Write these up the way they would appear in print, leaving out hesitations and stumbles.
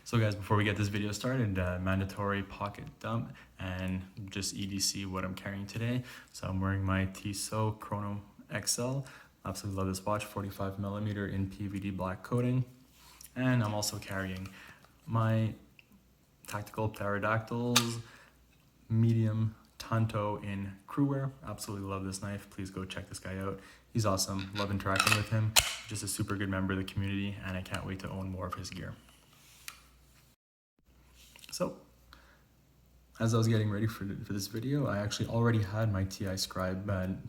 So guys, before we get this video started, mandatory pocket dump and just EDC what I'm carrying today. So I'm wearing my Tissot Chrono XL. Absolutely love this watch, 45mm in PVD black coating. And I'm also carrying my tactical pterodactyls, medium Tanto in crewwear. Absolutely love this knife. Please go check this guy out. He's awesome. Love interacting with him. Just a super good member of the community, and I can't wait to own more of his gear. So, as I was getting ready for this video, I actually already had my TiScribe pen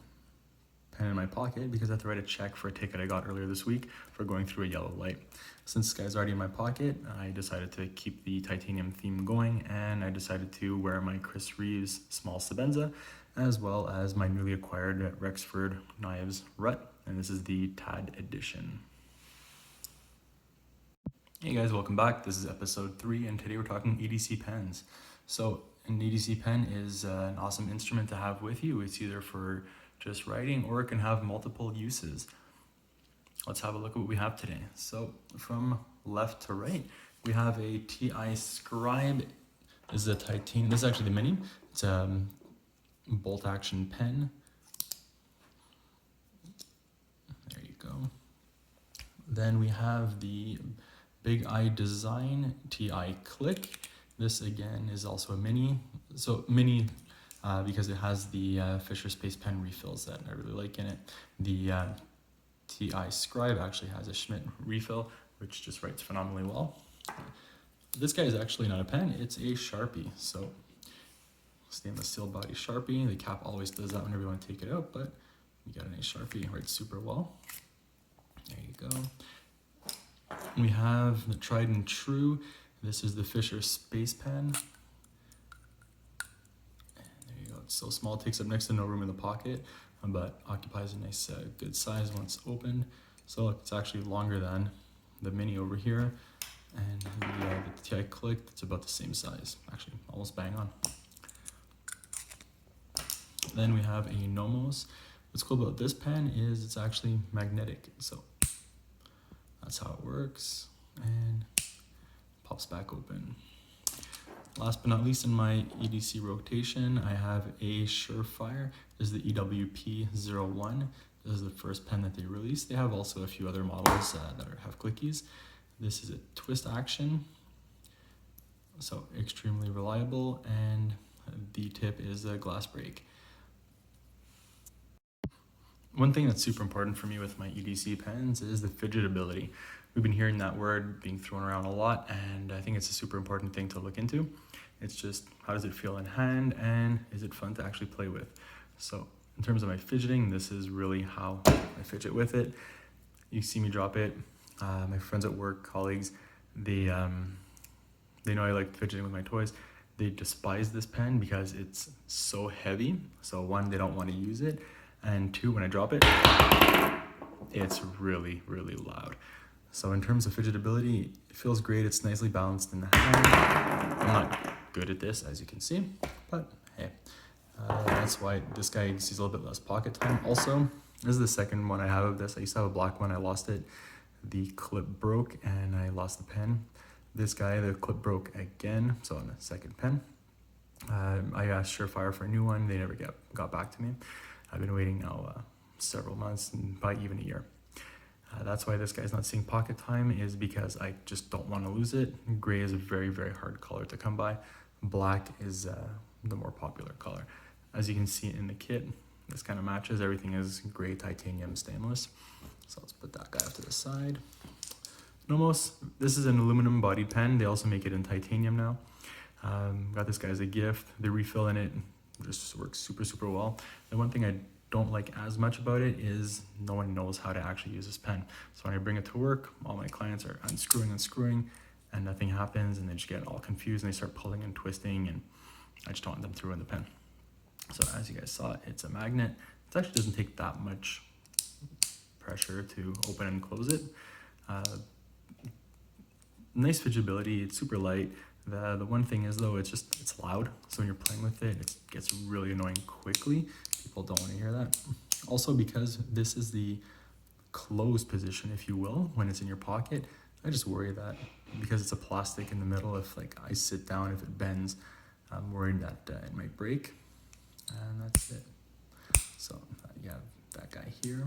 in my pocket because I had to write a check for a ticket I got earlier this week for going through a yellow light. Since this guy's already in my pocket, I decided to keep the titanium theme going, and I decided to wear my Chris Reeves small Sebenza, as well as my newly acquired Rexford Knives Rut, and this is the TAD edition. Hey guys, welcome back. This is episode 3, and today we're talking EDC pens. So an EDC pen is an awesome instrument to have with you. It's either for just writing or it can have multiple uses. Let's have a look at what we have today. So from left to right, we have a TiScribe. This is a titanium. This is actually the mini. It's a bolt action pen. There you go. Then we have the BigIDesign Ti Click. This again is also a mini. So mini because it has the Fisher Space Pen refills that I really like in it. The TiScribe actually has a Schmidt refill, which just writes phenomenally well. This guy is actually not a pen, it's a Sharpie. So stainless steel body Sharpie. The cap always does that whenever you want to take it out, but you got a nice Sharpie, it writes super well. There you go. We have the tried and true. This is the Fisher Space Pen. It's so small, it takes up next to no room in the pocket, but occupies a nice good size once opened. So it's actually longer than the mini over here, and the Ti Click, it's about the same size, actually almost bang on. Then we have a Nomos. What's cool about this pen is it's actually magnetic, so that's how it works, and pops back open. Last but not least, in my EDC rotation, I have a Surefire. This is the EWP-01. This is the first pen that they released. They have also a few other models that have clickies. This is a twist action, so extremely reliable, and the tip is a glass break. One thing that's super important for me with my EDC pens is the fidget ability. We've been hearing that word being thrown around a lot, and I think it's a super important thing to look into. It's just, how does it feel in hand, and is it fun to actually play with? So in terms of my fidgeting, this is really how I fidget with it. You see me drop it. My friends at work, colleagues, they know I like fidgeting with my toys. They despise this pen because it's so heavy. So one, they don't want to use it, and two, when I drop it, it's really, really loud. So in terms of fidgetability, it feels great. It's nicely balanced in the hand. I'm not good at this, as you can see, but hey, that's why this guy sees a little bit less pocket time. Also, this is the second one I have of this. I used to have a black one. I lost it. The clip broke and I lost the pen. This guy, the clip broke again, so on the second pen. I asked Surefire for a new one. They never got back to me. I've been waiting now several months, and probably even a year. That's why this guy's not seeing pocket time, is because I just don't want to lose it. Gray is a very, very hard color to come by. Black is the more popular color. As you can see in the kit, this kind of matches. Everything is gray titanium stainless. So let's put that guy off to the side. Nomos, this is an aluminum bodied pen. They also make it in titanium now. Got this guy as a gift. The refill in it just works super, super well. The one thing I don't like as much about it is no one knows how to actually use this pen. So when I bring it to work, all my clients are unscrewing, and nothing happens, and they just get all confused and they start pulling and twisting, and I just don't want them to ruin the pen. So as you guys saw, it's a magnet. It actually doesn't take that much pressure to open and close it. Nice fidgetability, it's super light. The one thing is though, it's loud. So when you're playing with it, it gets really annoying quickly. People don't want to hear that. Also, because this is the closed position, if you will, when it's in your pocket, I just worry that because it's a plastic in the middle, if like I sit down, if it bends, I'm worried that it might break. And that's it. So you have that guy here.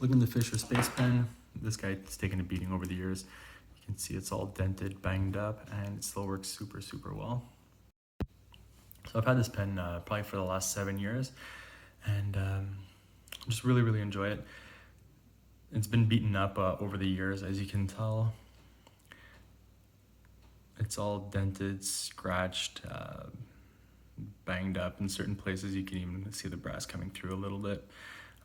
Looking at the Fisher Space Pen, this guy's taken a beating over the years. You can see it's all dented, banged up, and it still works super, super well. So I've had this pen probably for the last 7 years, and just really, really enjoy it. It's been beaten up over the years, as you can tell. It's all dented, scratched, banged up. In certain places you can even see the brass coming through a little bit,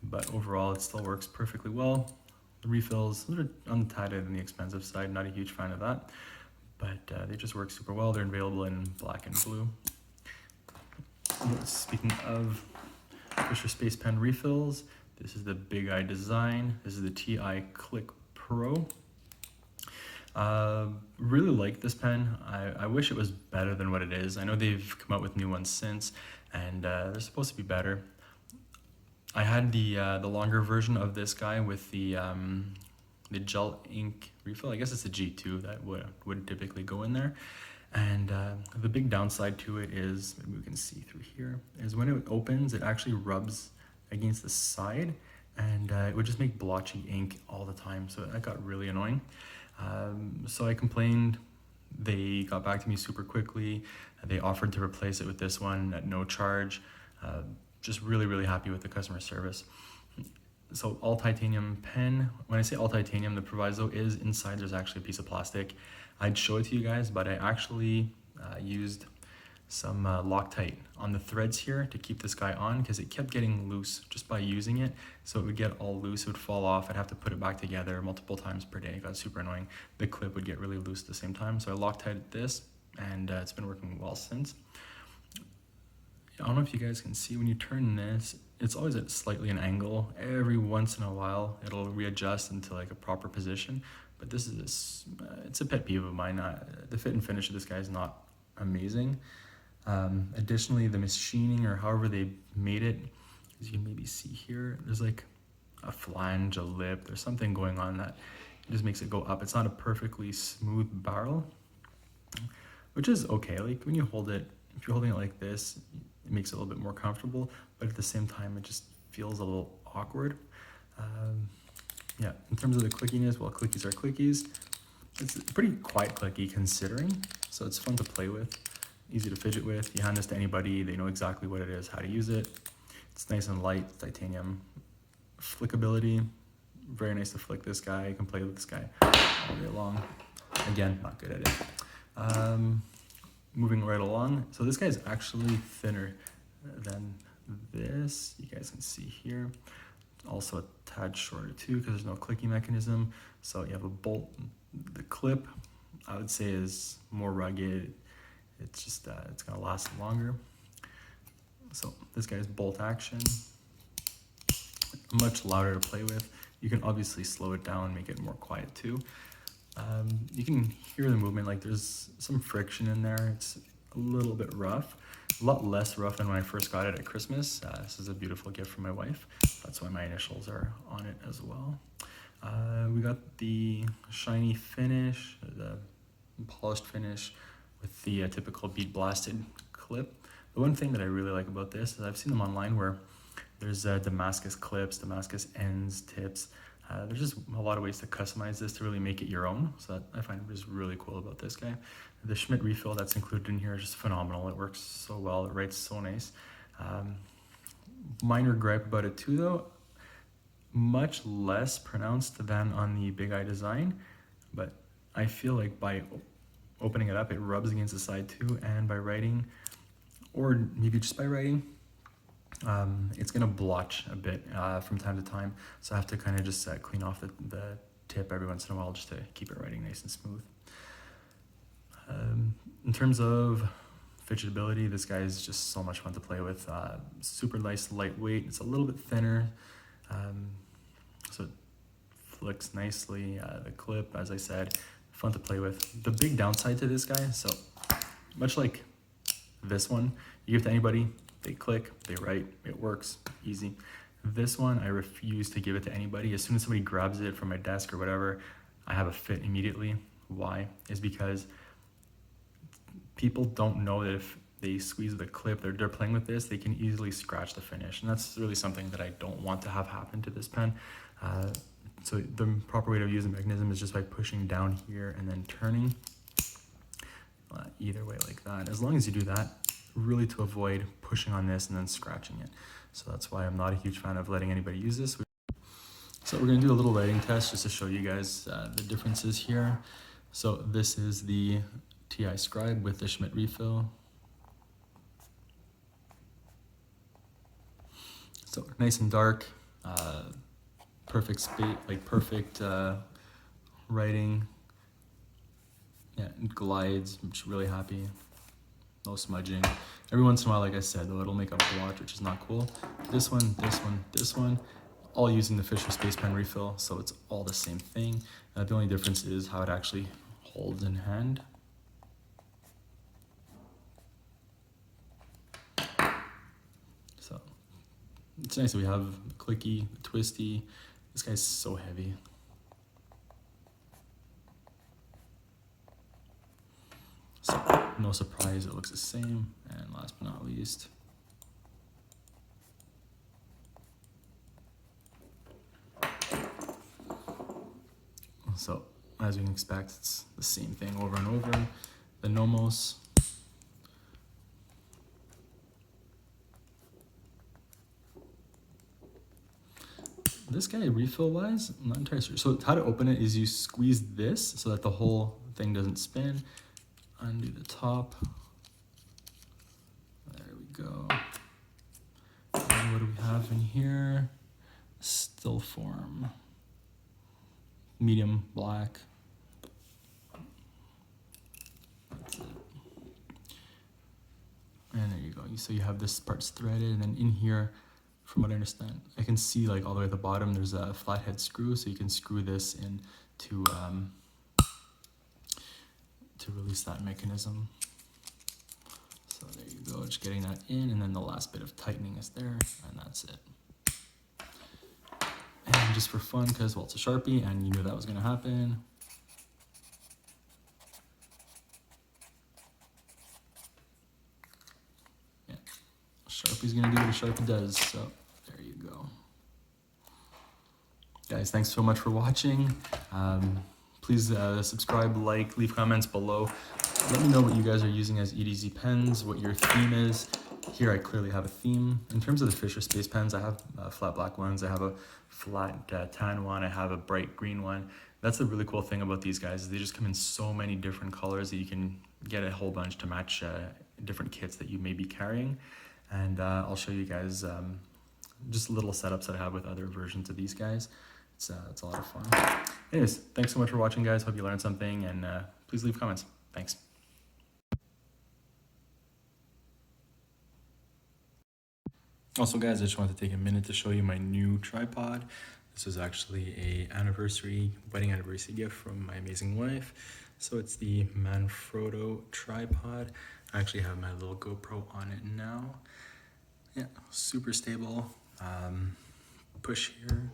but overall it still works perfectly well. The refills are on the tighter than the expensive side, not a huge fan of that, but they just work super well. They're available in black and blue. Speaking of Fisher Space Pen refills, this is the BigIDesign. This is the Ti Click Pro. Really like this pen. I wish it was better than what it is. I know they've come out with new ones since, and they're supposed to be better. I had the longer version of this guy with the gel ink refill. I guess it's a G2 that would typically go in there. And the big downside to it is, maybe we can see through here, is when it opens, it actually rubs against the side, and it would just make blotchy ink all the time. So that got really annoying. So I complained. They got back to me super quickly. They offered to replace it with this one at no charge. Just really, really happy with the customer service. So all titanium pen. When I say all titanium, the proviso is inside there's actually a piece of plastic. I'd show it to you guys, but I actually used some Loctite on the threads here to keep this guy on, because it kept getting loose just by using it. So it would get all loose, it would fall off. I'd have to put it back together multiple times per day. It got super annoying. The clip would get really loose at the same time. So I Loctited this, and it's been working well since. I don't know if you guys can see when you turn this, it's always at slightly an angle. Every once in a while, it'll readjust into like a proper position. But this is it's a pet peeve of mine. The fit and finish of this guy is not amazing. Additionally, the machining, or however they made it, as you can maybe see here, there's like a flange, a lip, there's something going on that just makes it go up. It's not a perfectly smooth barrel, which is okay. Like when you hold it, if you're holding it like this, it makes it a little bit more comfortable, but at the same time, it just feels a little awkward. Yeah, in terms of the clickiness, well, clickies are clickies. It's pretty quiet clicky considering, so it's fun to play with, easy to fidget with. You hand this to anybody, they know exactly what it is, how to use it. It's nice and light, titanium. Flickability, very nice to flick this guy. You can play with this guy all day long. Again, not good at it. Moving right along, so this guy's actually thinner than this. You guys can see here. Also a tad shorter too, because there's no clicking mechanism. So you have a bolt. The clip, I would say, is more rugged. It's just it's gonna last longer. So this guy's bolt action, much louder to play with. You can obviously slow it down, make it more quiet too. You can hear the movement, like there's some friction in there. It's a little bit rough, a lot less rough than when I first got it at Christmas. This is a beautiful gift from my wife. That's why my initials are on it as well. We got the shiny finish, the polished finish with the typical bead blasted clip. The one thing that I really like about this is I've seen them online where there's Damascus clips, Damascus ends, tips. There's just a lot of ways to customize this to really make it your own. So that I find is really cool about this guy. The Schmidt refill that's included in here is just phenomenal. It works so well, it writes so nice. Minor gripe about it too though, much less pronounced than on the BigIDesign, but I feel like by opening it up, it rubs against the side too, and by writing, or maybe just by writing, it's gonna blotch a bit from time to time, so I have to kind of just clean off the tip every once in a while just to keep it writing nice and smooth. In terms of fidgetability, this guy is just so much fun to play with. Super nice, lightweight. It's a little bit thinner, so it flicks nicely. The clip, as I said, fun to play with. The big downside to this guy, so much like this one, you give to anybody, they click, they write, it works, easy. This one, I refuse to give it to anybody. As soon as somebody grabs it from my desk or whatever, I have a fit immediately. Why? Is because people don't know that if they squeeze the clip, they're playing with this, they can easily scratch the finish. And that's really something that I don't want to have happen to this pen. So the proper way to use the mechanism is just by pushing down here and then turning either way like that. As long as you do that, really to avoid pushing on this and then scratching it. So that's why I'm not a huge fan of letting anybody use this. So we're gonna do a little writing test just to show you guys the differences here. So this is the TiScribe with the Schmidt refill. So nice and dark, perfect space, like perfect writing. Yeah, it glides, I'm just really happy. No smudging. Every once in a while, like I said, though, it'll make a blotch, which is not cool. This one, this one, all using the Fisher Space Pen refill, so it's all the same thing. The only difference is how it actually holds in hand. So it's nice that we have the clicky, the twisty. This guy's so heavy. So no surprise, it looks the same. And last but not least, so as you can expect, it's the same thing over and over. The Nomos. This guy, refill-wise, I'm not entirely sure. So how to open it is you squeeze this so that the whole thing doesn't spin. Undo the top. There we go. And what do we have in here? Still form. Medium black. That's it. And there you go. So you have this part's threaded, and then in here, from what I understand, I can see like all the way at the bottom, there's a flathead screw, so you can screw this in to release that mechanism. So there you go, just getting that in, and then the last bit of tightening is there, and that's it. And just for fun, because, well, it's a Sharpie, and you knew that was going to happen. Yeah, Sharpie's going to do what a Sharpie does, so there you go. Guys, thanks so much for watching. Please subscribe, like, leave comments below. Let me know what you guys are using as EDC pens, what your theme is. Here I clearly have a theme. In terms of the Fisher Space Pens, I have flat black ones, I have a flat tan one, I have a bright green one. That's the really cool thing about these guys, is they just come in so many different colors that you can get a whole bunch to match different kits that you may be carrying. And I'll show you guys just little setups that I have with other versions of these guys. It's a lot of fun. Anyways, thanks so much for watching, guys. Hope you learned something, and please leave comments. Thanks. Also, guys, I just wanted to take a minute to show you my new tripod. This is actually a wedding anniversary gift from my amazing wife. So it's the Manfrotto Tripod. I actually have my little GoPro on it now. Yeah, super stable. Push here,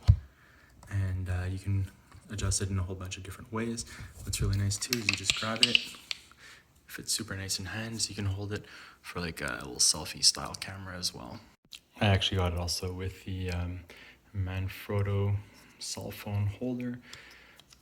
and you can adjust it in a whole bunch of different ways. What's really nice too is you just grab it. Fits super nice in hand, so you can hold it for like a little selfie style camera as well. I actually got it also with the Manfrotto cell phone holder.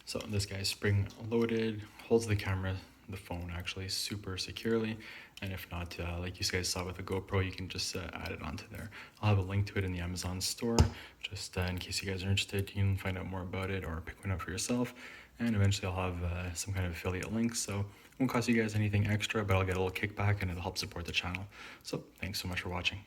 So this guy's spring loaded, holds the camera, the phone actually super securely. And if not, like you guys saw with the GoPro, you can just add it onto there. I'll have a link to it in the Amazon store, just in case you guys are interested. You can find out more about it or pick one up for yourself. And eventually I'll have some kind of affiliate link. So it won't cost you guys anything extra, but I'll get a little kickback and it'll help support the channel. So thanks so much for watching.